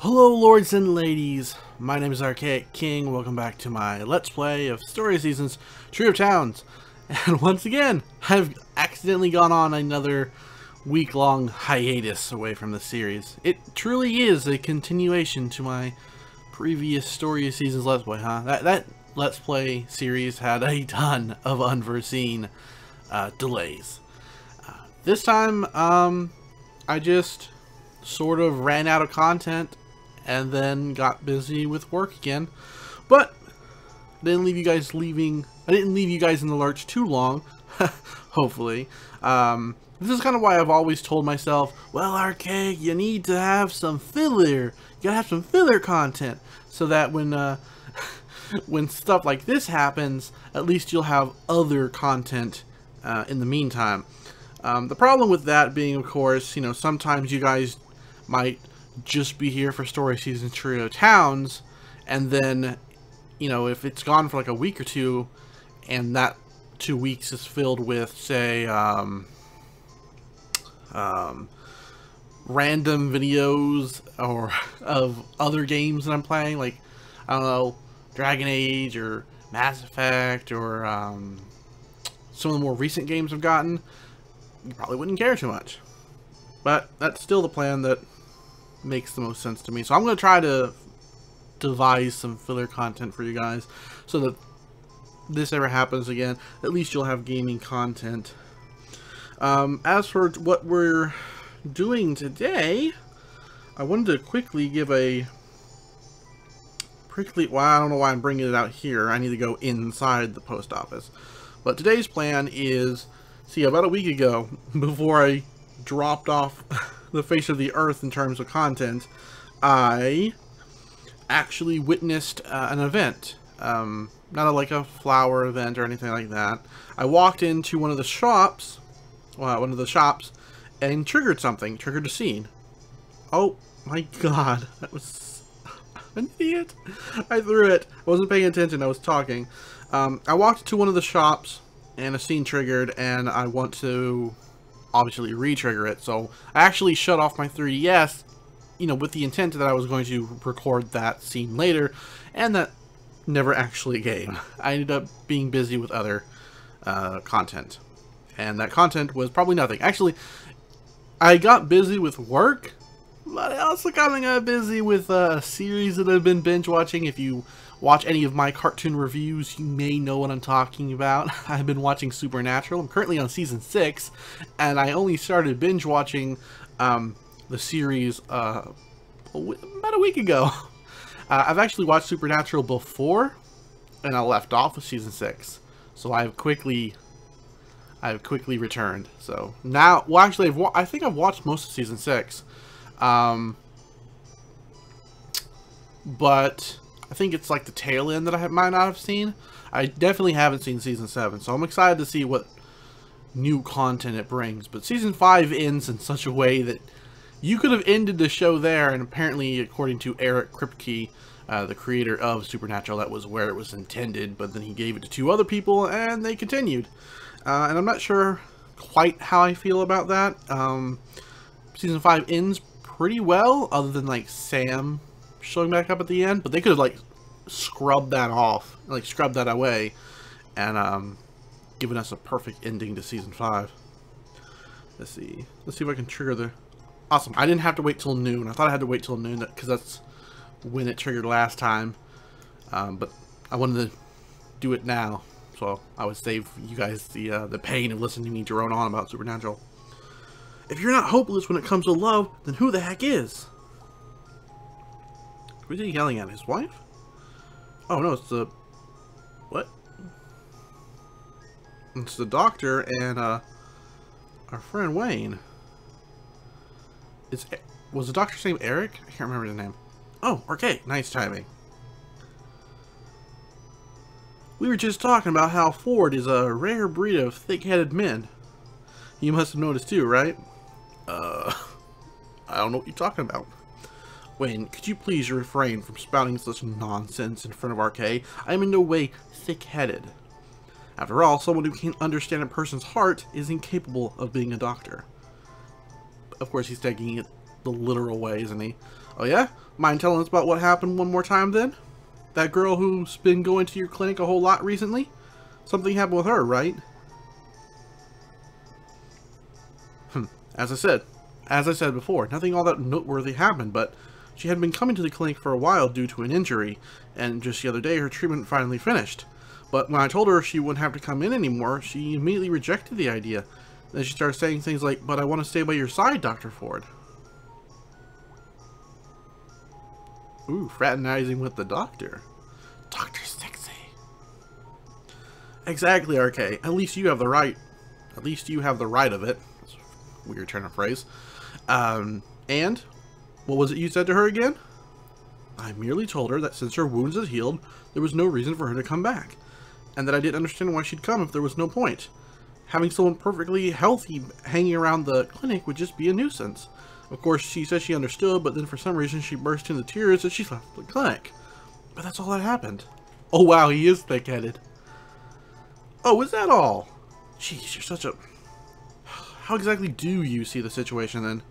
Hello lords and ladies, my name is Archaic King. Welcome back to my Let's Play of Story Seasons Trio of Towns. And once again, I've accidentally gone on another week-long hiatus away from the series. It truly is a continuation to my previous Story of Seasons Let's Play, huh? That Let's Play series had a ton of unforeseen delays. This time, I just sort of ran out of content and then got busy with work again. But I didn't leave you guys in the lurch too long. Hopefully. This is kind of why I've always told myself, well, Archaic, you need to have some filler. You gotta have some filler content so that when when stuff like this happens, at least you'll have other content in the meantime. The problem with that being, of course, you know, sometimes you guys might just be here for Story Season Trio Towns, and then, you know, if it's gone for like a week or two, and that 2 weeks is filled with, say, random videos or of other games that I'm playing, like, I don't know, Dragon Age or Mass Effect or some of the more recent games I've gotten, you probably wouldn't care too much. But that's still the plan that makes the most sense to me. So I'm going to try to devise some filler content for you guys so that this ever happens again, at least you'll have gaming content. As for what we're doing today, I wanted to quickly give a well, I don't know why I'm bringing it out here. I need to go inside the post office. But today's plan is, see, about a week ago, before I dropped off the face of the earth in terms of content, I actually witnessed an event. Not like a flower event or anything like that. I walked into one of the shops, and triggered a scene. Oh my god, that was an idiot. I threw it. I wasn't paying attention, I was talking. I walked to one of the shops and a scene triggered, and I want to obviously re-trigger it, so I actually shut off my 3DS, you know, with the intent that I was going to record that scene later, and that never actually came. I ended up being busy with other content, and that content was probably nothing. Actually, I got busy with work, but I also got busy with a series that I've been binge watching. If you watch any of my cartoon reviews, you may know what I'm talking about. I've been watching Supernatural. I'm currently on season 6, and I only started binge watching the series about a week ago. I've actually watched Supernatural before, and I left off with season 6. So I've quickly returned. So now, well, actually, I think I've watched most of season 6. But I think it's like the tail end that I might not have seen. I definitely haven't seen season 7, so I'm excited to see what new content it brings. But season 5 ends in such a way that you could have ended the show there, and apparently, according to Eric Kripke, the creator of Supernatural, that was where it was intended, but then he gave it to 2 other people, and they continued. And I'm not sure quite how I feel about that. Season 5 ends pretty well, other than, like, Sam showing back up at the end, but they could have, like, scrubbed that off, like, scrubbed that away, and given us a perfect ending to season 5. Let's see if I can trigger the... Awesome, I didn't have to wait till noon. I thought I had to wait till noon, because that's when it triggered last time, but I wanted to do it now, so I would save you guys the pain of listening to me drone on about Supernatural. If you're not hopeless when it comes to love, then who the heck is? Who's he yelling at? His wife? Oh no, it's the... What? It's the doctor and our friend Wayne. Was the doctor's name Eric? I can't remember his name. Oh, okay, nice timing. We were just talking about how Ford is a rare breed of thick-headed men. You must have noticed too, right? I don't know what you're talking about. Wayne, could you please refrain from spouting such nonsense in front of RK? I am in no way thick-headed. After all, someone who can't understand a person's heart is incapable of being a doctor. Of course, he's taking it the literal way, isn't he? Oh yeah? Mind telling us about what happened one more time then? That girl who's been going to your clinic a whole lot recently? Something happened with her, right? As I said before, nothing all that noteworthy happened, but she had been coming to the clinic for a while due to an injury, and just the other day her treatment finally finished. But when I told her she wouldn't have to come in anymore, she immediately rejected the idea. Then she started saying things like, "But I want to stay by your side, Dr. Ford." Ooh, fraternizing with the doctor. Dr. Sexy. Exactly, RK. At least you have the right. At least you have the right of it. That's a weird turn of phrase. And? What was it you said to her again? I merely told her that since her wounds had healed, there was no reason for her to come back. And that I didn't understand why she'd come if there was no point. Having someone perfectly healthy hanging around the clinic would just be a nuisance. Of course, she said she understood, but then for some reason she burst into tears as she left the clinic. But that's all that happened. Oh wow, he is thick-headed. Oh, is that all? Jeez, you're such a... How exactly do you see the situation then?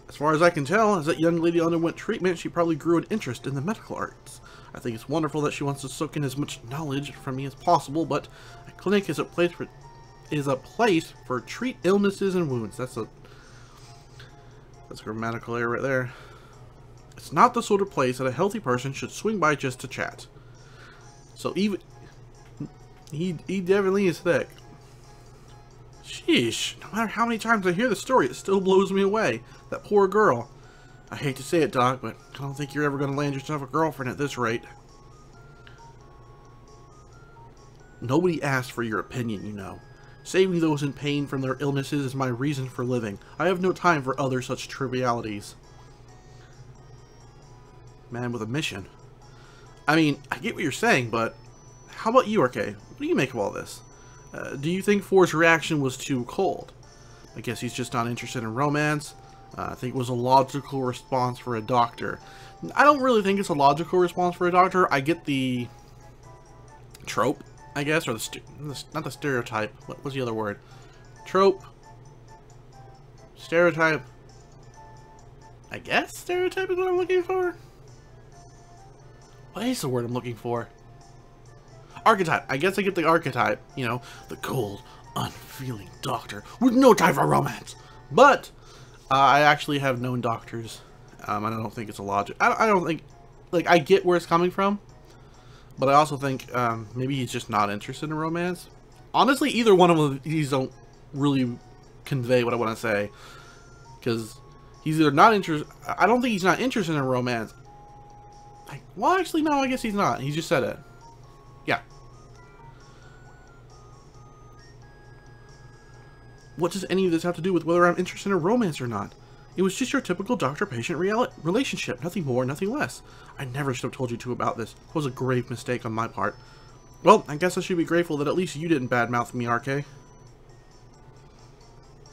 As far as I can tell, as that young lady underwent treatment, she probably grew an interest in the medical arts. I think it's wonderful that she wants to soak in as much knowledge from me as possible, but a clinic is a place for treat illnesses and wounds. That's a grammatical error right there. It's not the sort of place that a healthy person should swing by just to chat. So even he definitely is thick. Sheesh, no matter how many times I hear the story, it still blows me away. That poor girl. I hate to say it, Doc, but I don't think you're ever going to land yourself a girlfriend at this rate. Nobody asked for your opinion, you know. Saving those in pain from their illnesses is my reason for living. I have no time for other such trivialities. Man with a mission. I mean, I get what you're saying, but how about you, RK? What do you make of all this? Do you think Ford's reaction was too cold? I guess he's just not interested in romance. I think it was a logical response for a doctor. I don't really think it's a logical response for a doctor. I get the trope, I guess, or not the stereotype. What was the other word? Trope. Stereotype. I guess stereotype is what I'm looking for. What is the word I'm looking for? Archetype. I guess I get the archetype. You know, the cold, unfeeling doctor with no time for romance. But I actually have known doctors. I don't think it's a logic. I don't think, like, I get where it's coming from, but I also think maybe he's just not interested in romance. Honestly, either one of these don't really convey what I want to say, because he's either not interested. I don't think he's not interested in romance. Like, well, actually, no. I guess he's not. He just said it. Yeah. What does any of this have to do with whether I'm interested in romance or not? It was just your typical doctor-patient relationship. Nothing more, nothing less. I never should have told you two about this. It was a grave mistake on my part. Well, I guess I should be grateful that at least you didn't badmouth me, RK.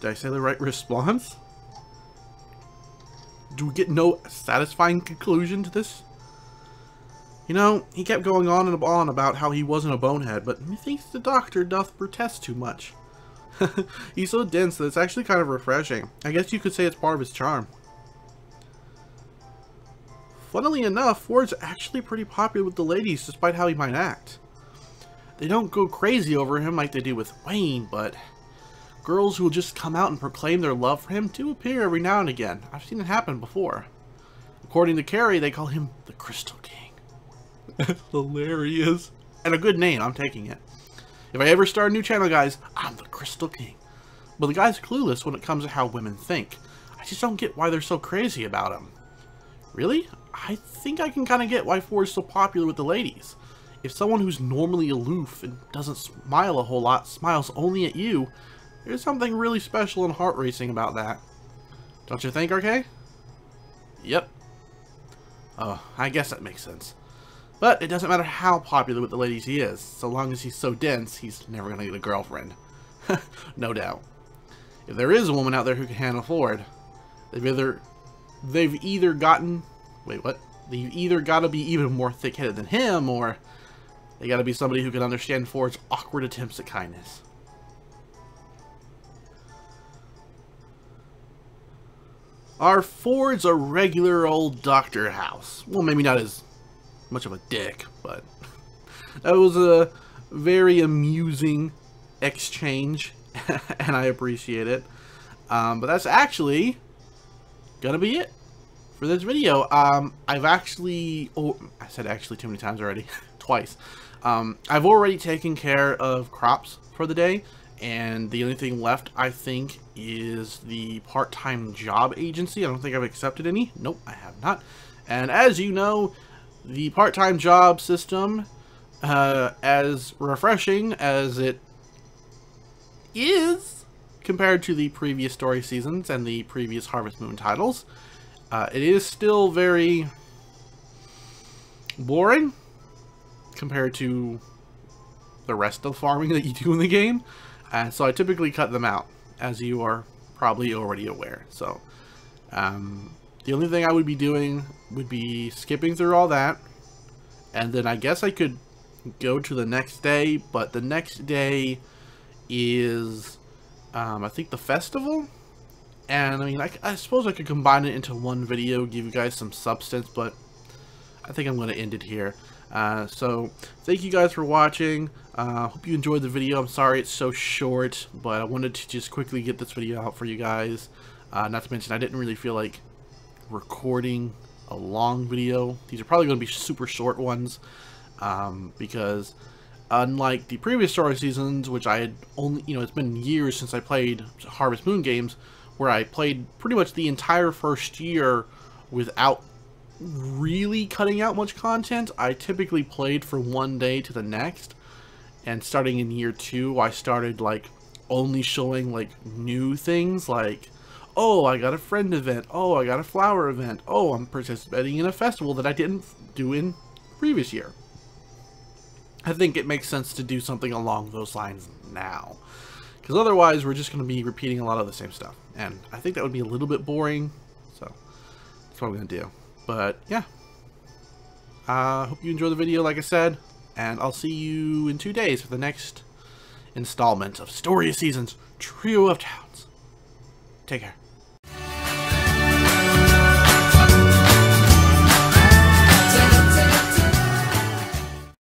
Did I say the right response? Do we get no satisfying conclusion to this? You know, he kept going on and on about how he wasn't a bonehead, but methinks the doctor doth protest too much. He's so dense that it's actually kind of refreshing. I guess you could say it's part of his charm. Funnily enough, Ford's actually pretty popular with the ladies, despite how he might act. They don't go crazy over him like they do with Wayne, but girls who will just come out and proclaim their love for him do appear every now and again. I've seen it happen before. According to Carrie, they call him the Crystal King. That's hilarious. And a good name, I'm taking it. If I ever start a new channel, guys, I'm the Crystal King. But the guy's clueless when it comes to how women think. I just don't get why they're so crazy about him. Really? I think I can kind of get why Ford's so popular with the ladies. If someone who's normally aloof and doesn't smile a whole lot smiles only at you, there's something really special and heart-racing about that. Don't you think, RK? Yep. Oh, I guess that makes sense. But it doesn't matter how popular with the ladies he is. So long as he's so dense, he's never going to get a girlfriend. No doubt. If there is a woman out there who can handle Ford, they've either got to be even more thick-headed than him, or they got to be somebody who can understand Ford's awkward attempts at kindness. Our Ford's a regular old doctor house. Well, maybe not as much of a dick, but that was a very amusing exchange, and I appreciate it. But that's actually gonna be it for this video. I've actually, I said actually too many times already, twice. I've already taken care of crops for the day, and the only thing left, I think, is the part-time job agency. I don't think I've accepted any. Nope, I have not. And as you know, the part-time job system, as refreshing as it is compared to the previous story seasons and the previous Harvest Moon titles, it is still very boring compared to the rest of farming that you do in the game. So I typically cut them out, as you are probably already aware. So the only thing I would be doing would be skipping through all that, and then I guess I could go to the next day, but the next day is I think the festival. And I mean, I suppose I could combine it into one video, give you guys some substance, but I think I'm going to end it here. So thank you guys for watching. Hope you enjoyed the video. I'm sorry it's so short, but I wanted to just quickly get this video out for you guys. Not to mention, I didn't really feel like recording a long video. These are probably going to be super short ones, because unlike the previous story seasons, which I had only, it's been years since I played Harvest Moon games, where I played pretty much the entire first year without really cutting out much content. I typically played from one day to the next, and starting in year 2, I started like only showing like new things, like, oh, I got a friend event, oh, I got a flower event, oh, I'm participating in a festival that I didn't do in previous year. I think it makes sense to do something along those lines now, because otherwise we're just going to be repeating a lot of the same stuff, and I think that would be a little bit boring, so that's what I'm going to do. But yeah, hope you enjoy the video, like I said, and I'll see you in 2 days for the next installment of Story of Seasons Trio of Towns. Take care.